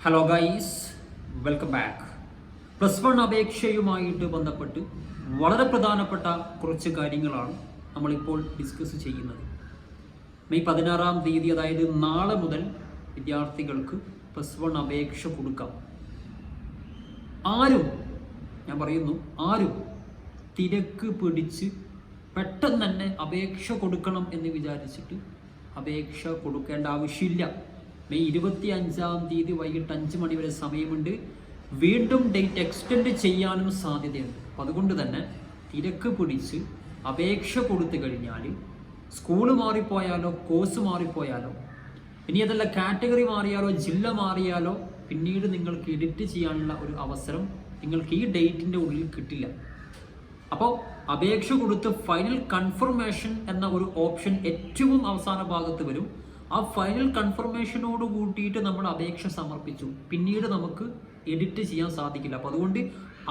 Hello guys, welcome back. +1 അപേക്ഷയുമായിട്ട് ബന്ധപ്പെട്ട് വളരെ പ്രധാനപ്പെട്ട കുറച്ച് കാര്യങ്ങളാണ് നമ്മളിപ്പോൾ ഡിസ്കസ് ചെയ്യുന്നത്. മെയ് 16-ാം തീയതി, അതായത് നാളെ മുതൽ വിദ്യാർത്ഥികൾക്ക് +1 അപേക്ഷ കൊടുക്കാം. ഞാൻ പറയുന്നു ആരും തിരക്ക് പിടിച്ച് പെട്ടെന്ന് തന്നെ അപേക്ഷ കൊടുക്കണം എന്ന് വിചാരിച്ചിട്ട് അപേക്ഷ കൊടുക്കേണ്ട ആവശ്യമില്ല. മെയ് 25-ാം തീയതി വൈകിട്ട് 5 മണി വരെ സമയമുണ്ട്. വീണ്ടും ഡേറ്റ് എക്സ്റ്റെൻഡ് ചെയ്യാനും സാധ്യതയുണ്ട്. അപ്പം അതുകൊണ്ട് തന്നെ തിരക്ക് പിടിച്ച് അപേക്ഷ കൊടുത്തു കഴിഞ്ഞാൽ സ്കൂൾ മാറിപ്പോയാലോ, കോഴ്സ് മാറിപ്പോയാലോ, ഇനി അതല്ല കാറ്റഗറി മാറിയാലോ, ജില്ല മാറിയാലോ, പിന്നീട് നിങ്ങൾക്ക് എഡിറ്റ് ചെയ്യാനുള്ള ഒരു അവസരം നിങ്ങൾക്ക് ഈ ഡേറ്റിൻ്റെ ഉള്ളിൽ കിട്ടില്ല. അപ്പോൾ അപേക്ഷ കൊടുത്ത് ഫൈനൽ കൺഫർമേഷൻ എന്ന ഒരു ഓപ്ഷൻ ഏറ്റവും അവസാന ഭാഗത്ത് വരും. ആ ഫൈനൽ കൺഫർമേഷനോട് കൂട്ടിയിട്ട് നമ്മൾ അപേക്ഷ സമർപ്പിച്ചു, പിന്നീട് നമുക്ക് എഡിറ്റ് ചെയ്യാൻ സാധിക്കില്ല. അപ്പോൾ അതുകൊണ്ട്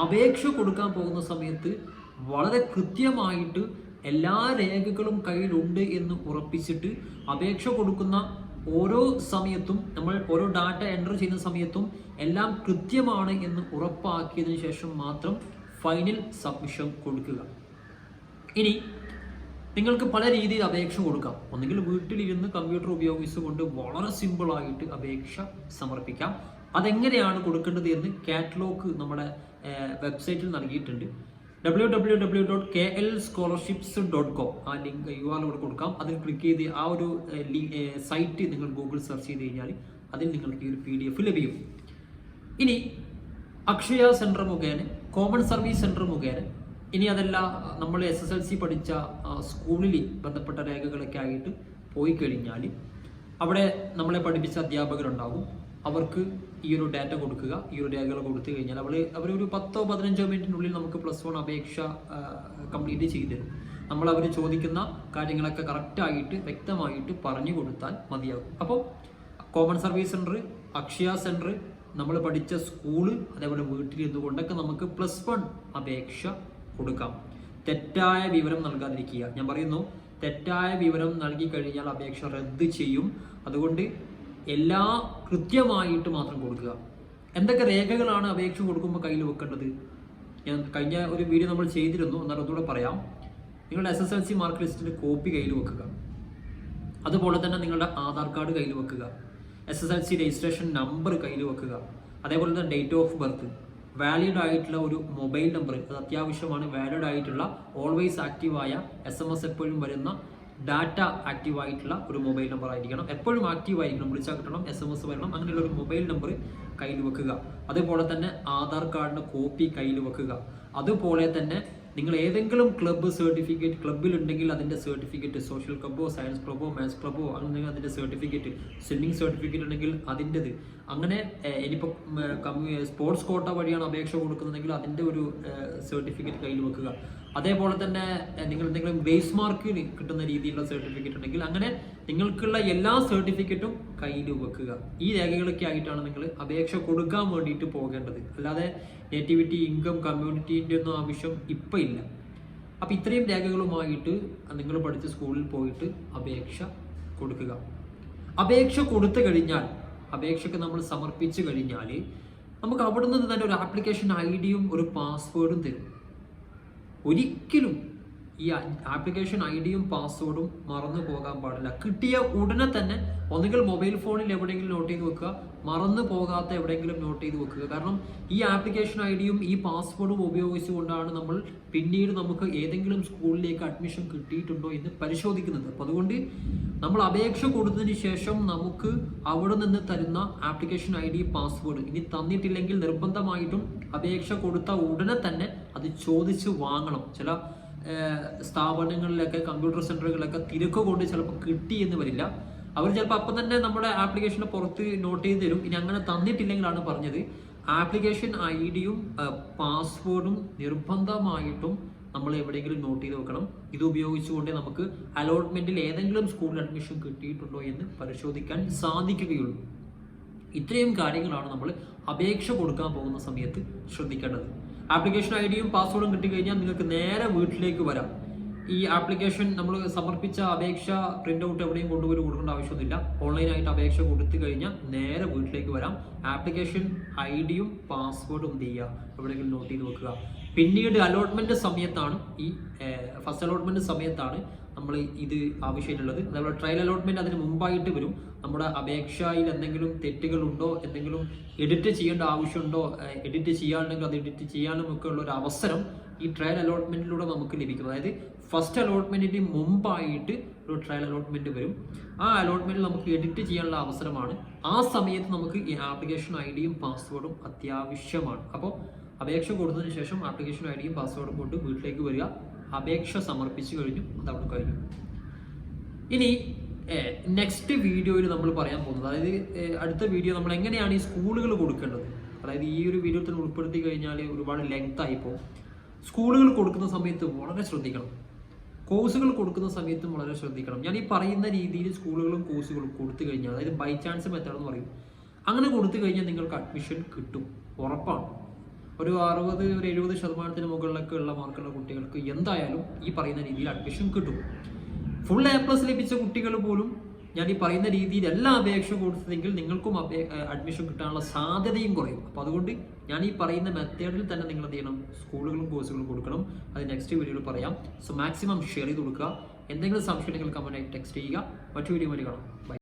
അപേക്ഷ കൊടുക്കാൻ പോകുന്ന സമയത്ത് വളരെ കൃത്യമായിട്ട് എല്ലാ രേഖകളും കയ്യിലുണ്ട് എന്ന് ഉറപ്പിച്ചിട്ട് അപേക്ഷ കൊടുക്കുന്ന ഓരോ സമയത്തും, നമ്മൾ ഓരോ ഡാറ്റ എൻ്റർ ചെയ്യുന്ന സമയത്തും എല്ലാം കൃത്യമാണ് എന്ന് ഉറപ്പാക്കിയതിനു ശേഷം മാത്രം ഫൈനൽ സബ്മിഷൻ കൊടുക്കുക. ഇനി നിങ്ങൾക്ക് പല രീതിയിൽ അപേക്ഷ കൊടുക്കാം. ഒന്നുകിൽ വീട്ടിലിരുന്ന് കമ്പ്യൂട്ടർ ഉപയോഗിച്ചുകൊണ്ട് വളരെ സിമ്പിളായിട്ട് അപേക്ഷ സമർപ്പിക്കാം. അതെങ്ങനെയാണ് കൊടുക്കേണ്ടത് എന്ന് കാറ്റലോഗ് നമ്മുടെ വെബ്സൈറ്റിൽ നൽകിയിട്ടുണ്ട്. www.klscholarships.com ആ ലിങ്ക് URL ഇവിടെ കൊടുക്കാം. അതിൽ ക്ലിക്ക് ചെയ്ത് ആ ഒരു സൈറ്റ് നിങ്ങൾ ഗൂഗിൾ സെർച്ച് ചെയ്ത് കഴിഞ്ഞാൽ അതിൽ നിങ്ങൾക്ക് ഈ ഒരു PDF ലഭിക്കും. ഇനി അക്ഷയ സെൻറ്റർ മുഖേന, കോമൺ സർവീസ് സെൻറ്റർ മുഖേന, ഇനി അതല്ല നമ്മൾ SSLC പഠിച്ച സ്കൂളിൽ ബന്ധപ്പെട്ട രേഖകളൊക്കെ ആയിട്ട് പോയി കഴിഞ്ഞാൽ അവിടെ നമ്മളെ പഠിപ്പിച്ച അധ്യാപകരുണ്ടാകും. അവർക്ക് ഈ ഒരു ഡാറ്റ കൊടുക്കുക, ഈ ഒരു രേഖകൾ കൊടുത്തു കഴിഞ്ഞാൽ അവരൊരു 10-15 മിനിറ്റിനുള്ളിൽ നമുക്ക് +1 അപേക്ഷ കംപ്ലീറ്റ് ചെയ്തു തരും. അവർ ചോദിക്കുന്ന കാര്യങ്ങളൊക്കെ കറക്റ്റായിട്ട് വ്യക്തമായിട്ട് പറഞ്ഞു കൊടുത്താൽ മതിയാകും. അപ്പോൾ common service centre, Akshaya centre, നമ്മൾ പഠിച്ച സ്കൂള്, അതേപോലെ വീട്ടിലിരുന്നു കൊണ്ടൊക്കെ നമുക്ക് +1 അപേക്ഷ കൊടുക്കാം. തെറ്റായ വിവരം നൽകാതിരിക്കുക. ഞാൻ പറയുന്നു, തെറ്റായ വിവരം നൽകി കഴിഞ്ഞാൽ അപേക്ഷ റദ്ദ് ചെയ്യും. അതുകൊണ്ട് എല്ലാം കൃത്യമായിട്ട് മാത്രം കൊടുക്കുക. എന്തൊക്കെ രേഖകളാണ് അപേക്ഷ കൊടുക്കുമ്പോൾ കയ്യിൽ വെക്കേണ്ടത്? ഞാൻ കഴിഞ്ഞ ഒരു വീഡിയോ നമ്മൾ ചെയ്തിരുന്നു, എന്നാൽ ഒന്നുകൂടെ പറയാം. നിങ്ങളുടെ SSLC മാർക്ക് ലിസ്റ്റിൻ്റെ കോപ്പി കയ്യിൽ വെക്കുക. അതുപോലെ തന്നെ നിങ്ങളുടെ ആധാർ കാർഡ് കയ്യിൽ വെക്കുക. SSLC രജിസ്ട്രേഷൻ നമ്പർ കയ്യിൽ വെക്കുക. അതേപോലെ തന്നെ ഡേറ്റ് ഓഫ് ബർത്ത്, വാലിഡ് ആയിട്ടുള്ള ഒരു മൊബൈൽ നമ്പർ, അത് അത്യാവശ്യമാണ്. വാലിഡ് ആയിട്ടുള്ള, ഓൾവേസ് ആക്റ്റീവായ, SMS എപ്പോഴും വരുന്ന, ഡാറ്റ ആക്റ്റീവ് ആയിട്ടുള്ള ഒരു മൊബൈൽ നമ്പർ ആയിരിക്കണം. എപ്പോഴും ആക്റ്റീവ് ആയിരിക്കണം, വിളിച്ചാൽ കിട്ടണം, SMS വരണം. അങ്ങനെയുള്ള ഒരു മൊബൈൽ നമ്പർ കയ്യിൽ വെക്കുക. അതുപോലെ തന്നെ ആധാർ കാർഡിൻ്റെ കോപ്പി കയ്യിൽ വെക്കുക. അതുപോലെ തന്നെ നിങ്ങൾ ഏതെങ്കിലും ക്ലബ്ബ് സർട്ടിഫിക്കറ്റ് ക്ലബ്ബിലുണ്ടെങ്കിൽ അതിൻ്റെ സർട്ടിഫിക്കറ്റ്, സോഷ്യൽ ക്ലബ്ബോ, സയൻസ് ക്ലബ്ബോ, മാത്സ് ക്ലബ്ബോ, അങ്ങനെ അതിൻ്റെ സർട്ടിഫിക്കറ്റ്, സ്വിമ്മിങ് സർട്ടിഫിക്കറ്റ് ഉണ്ടെങ്കിൽ അതിൻ്റെത്, അങ്ങനെ ഇനിയിപ്പോൾ സ്പോർട്സ് കോട്ട വഴിയാണ് അപേക്ഷ കൊടുക്കുന്നതെങ്കിൽ അതിൻ്റെ ഒരു സർട്ടിഫിക്കറ്റ് കയ്യിൽ വെക്കുക. അതേപോലെ തന്നെ നിങ്ങൾ എന്തെങ്കിലും ഗ്രേസ് മാർക്ക് കിട്ടുന്ന രീതിയിലുള്ള സർട്ടിഫിക്കറ്റ് ഉണ്ടെങ്കിൽ അങ്ങനെ നിങ്ങൾക്കുള്ള എല്ലാ സർട്ടിഫിക്കറ്റും കയ്യിൽ വെക്കുക. ഈ രേഖകളൊക്കെ ആയിട്ടാണ് നിങ്ങൾ അപേക്ഷ കൊടുക്കാൻ വേണ്ടിയിട്ട് പോകേണ്ടത്. അല്ലാതെ നേറ്റിവിറ്റി, ഇൻകം, കമ്മ്യൂണിറ്റീൻ്റെ ഒന്നും ആവശ്യം ഇപ്പം ഇല്ല. അപ്പം ഇത്രയും രേഖകളുമായിട്ട് നിങ്ങൾ പഠിച്ച സ്കൂളിൽ പോയിട്ട് അപേക്ഷ കൊടുക്കുക. അപേക്ഷ കൊടുത്തു കഴിഞ്ഞാൽ, അപേക്ഷയ്ക്ക് നമ്മൾ സമർപ്പിച്ചു കഴിഞ്ഞാൽ നമുക്ക് അവിടെ നിന്ന് തന്നെ ഒരു ആപ്ലിക്കേഷൻ ID-യും ഒരു പാസ്വേഡും തരും. ഒരിക്കലും ഈ ആപ്ലിക്കേഷൻ ID-യും പാസ്വേഡും മറന്നു പോകാൻ പാടില്ല. കിട്ടിയ ഉടനെ തന്നെ ഒന്നുകിൽ മൊബൈൽ ഫോണിൽ എവിടെയെങ്കിലും നോട്ട് ചെയ്ത് വെക്കുക, മറന്നു പോകാത്ത എവിടെയെങ്കിലും നോട്ട് ചെയ്ത് വെക്കുക. കാരണം ഈ ആപ്ലിക്കേഷൻ ID-യും ഈ പാസ്വേഡും ഉപയോഗിച്ചുകൊണ്ടാണ് നമ്മൾ പിന്നീട് നമുക്ക് ഏതെങ്കിലും സ്കൂളിലേക്ക് അഡ്മിഷൻ കിട്ടിയിട്ടുണ്ടോ എന്ന് പരിശോധിക്കുന്നത്. അപ്പോൾ അതുകൊണ്ട് നമ്മൾ അപേക്ഷ കൊടുത്തതിന് ശേഷം നമുക്ക് അവിടെ നിന്ന് തരുന്ന ആപ്ലിക്കേഷൻ ID, പാസ്വേഡ് ഇനി തന്നിട്ടില്ലെങ്കിൽ നിർബന്ധമായിട്ടും അപേക്ഷ കൊടുത്ത ഉടനെ തന്നെ അത് ചോദിച്ച് വാങ്ങണം. ചില സ്ഥാപനങ്ങളിലൊക്കെ, കമ്പ്യൂട്ടർ സെൻ്ററുകളിലൊക്കെ തിരക്ക് കൊണ്ട് ചിലപ്പോൾ കിട്ടി എന്ന് വരില്ല. അവർ ചിലപ്പോൾ അപ്പം തന്നെ നമ്മുടെ ആപ്ലിക്കേഷന് പുറത്ത് നോട്ട് ചെയ്ത് തരും. ഇനി അങ്ങനെ തന്നിട്ടില്ലെങ്കിലാണ് പറഞ്ഞത്, ആപ്ലിക്കേഷൻ ID-യും പാസ്വേഡും നിർബന്ധമായിട്ടും നമ്മൾ എവിടെയെങ്കിലും നോട്ട് ചെയ്ത് വെക്കണം. ഇത് ഉപയോഗിച്ചുകൊണ്ട് നമുക്ക് അലോട്ട്മെൻറ്റിൽ ഏതെങ്കിലും സ്കൂളിൽ അഡ്മിഷൻ കിട്ടിയിട്ടുണ്ടോ എന്ന് പരിശോധിക്കാൻ സാധിക്കുകയുള്ളൂ. ഇത്രയും കാര്യങ്ങളാണ് നമ്മൾ അപേക്ഷ കൊടുക്കാൻ പോകുന്ന സമയത്ത് ശ്രദ്ധിക്കേണ്ടത്. ആപ്ലിക്കേഷൻ ID-യും പാസ്വേഡും കിട്ടിക്കഴിഞ്ഞാൽ നിങ്ങൾക്ക് നേരെ വീട്ടിലേക്ക് വരാം. ഈ ആപ്ലിക്കേഷൻ നമ്മൾ സമർപ്പിച്ച അപേക്ഷ പ്രിന്റ് ഔട്ട് എവിടെയും കൊണ്ടുപോയി കൊടുക്കേണ്ട ആവശ്യമൊന്നുമില്ല. ഓൺലൈനായിട്ട് അപേക്ഷ കൊടുത്തു കഴിഞ്ഞാൽ നേരെ വീട്ടിലേക്ക് വരാം. ആപ്ലിക്കേഷൻ ഐഡിയും പാസ്വേഡും എന്ത് ചെയ്യുക, എവിടെയെങ്കിലും നോട്ട് ചെയ്ത് വെക്കുക. പിന്നീട് അലോട്ട്മെന്റ് സമയത്താണ് ഈ ഫസ്റ്റ് അലോട്ട്മെന്റ് സമയത്താണ് നമ്മൾ ഇത് ആവശ്യമായിട്ടുള്ളത്. അതേപോലെ ട്രയൽ അലോട്ട്മെന്റ് അതിന് മുമ്പായിട്ട് വരും. നമ്മുടെ അപേക്ഷയിൽ എന്തെങ്കിലും തെറ്റുകളുണ്ടോ, എന്തെങ്കിലും എഡിറ്റ് ചെയ്യേണ്ട ആവശ്യമുണ്ടോ, എഡിറ്റ് ചെയ്യാനുണ്ടെങ്കിൽ അത് എഡിറ്റ് ചെയ്യാനും ഒക്കെ ഉള്ള ഒരു അവസരം ഈ ട്രയൽ അലോട്ട്മെന്റിലൂടെ നമുക്ക് ലഭിക്കും. അതായത് ഫസ്റ്റ് അലോട്ട്മെന്റിന് മുമ്പായിട്ട് ഒരു ട്രയൽ അലോട്ട്മെന്റ് വരും. ആ അലോട്ട്മെന്റിൽ നമുക്ക് എഡിറ്റ് ചെയ്യാനുള്ള അവസരമാണ്. ആ സമയത്ത് നമുക്ക് ഈ ആപ്ലിക്കേഷൻ ഐഡിയും പാസ്വേഡും അത്യാവശ്യമാണ്. അപ്പോൾ അപേക്ഷ കൊടുത്തതിന് ശേഷം ആപ്ലിക്കേഷൻ ഐഡിയും പാസ്വേഡും കൊണ്ട് വീട്ടിലേക്ക് വരിക. അപേക്ഷ സമർപ്പിച്ചു കഴിഞ്ഞു, അതവിടെ കഴിഞ്ഞു. ഇനി നെക്സ്റ്റ് വീഡിയോയിൽ നമ്മൾ പറയാൻ പോകുന്നത്, അതായത് അടുത്ത വീഡിയോ നമ്മൾ എങ്ങനെയാണ് ഈ സ്കൂളുകൾ കൊടുക്കേണ്ടത്. അതായത് ഈ ഒരു വീഡിയോ തന്നെ ഉൾപ്പെടുത്തി കഴിഞ്ഞാൽ ഒരുപാട് ലെങ്ത് ആയിപ്പോൾ സ്കൂളുകൾ കൊടുക്കുന്ന സമയത്ത് വളരെ ശ്രദ്ധിക്കണം. കോഴ്സുകൾ കൊടുക്കുന്ന സമയത്തും വളരെ ശ്രദ്ധിക്കണം. ഞാൻ ഈ പറയുന്ന രീതിയിൽ സ്കൂളുകളും കോഴ്സുകളും കൊടുത്തു കഴിഞ്ഞാൽ, അതായത് ബൈ ചാൻസ് മെത്തേഡ് എന്ന് പറയും, അങ്ങനെ കൊടുത്തു കഴിഞ്ഞാൽ നിങ്ങൾക്ക് അഡ്മിഷൻ കിട്ടും, ഉറപ്പാണ്. ഒരു 60 ഒരു 70% മുകളിലൊക്കെ ഉള്ള മാർക്കുള്ള കുട്ടികൾക്ക് എന്തായാലും ഈ പറയുന്ന രീതിയിൽ അഡ്മിഷൻ കിട്ടും. ഫുൾ A+ ലഭിച്ച കുട്ടികൾ പോലും ഞാൻ ഈ പറയുന്ന രീതിയിൽ എല്ലാ അപേക്ഷ കൊടുത്തതെങ്കിൽ നിങ്ങൾക്കും അഡ്മിഷൻ കിട്ടാനുള്ള സാധ്യതയും കുറയും. അപ്പോൾ അതുകൊണ്ട് ഞാൻ ഈ പറയുന്ന മെത്തേഡിൽ തന്നെ നിങ്ങൾ എന്ത് ചെയ്യണം, സ്കൂളുകളും കോഴ്സുകളും കൊടുക്കണം. അത് നെക്സ്റ്റ് വീഡിയോയിൽ പറയാം. സോ മാക്സിമം ഷെയർ ചെയ്ത് കൊടുക്കുക. എന്തെങ്കിലും സംശയം നിങ്ങൾ കമൻറ്റായി ടെക്സ്റ്റ് ചെയ്യുക. മറ്റു വീഡിയോ വഴി കാണാം. ബൈ.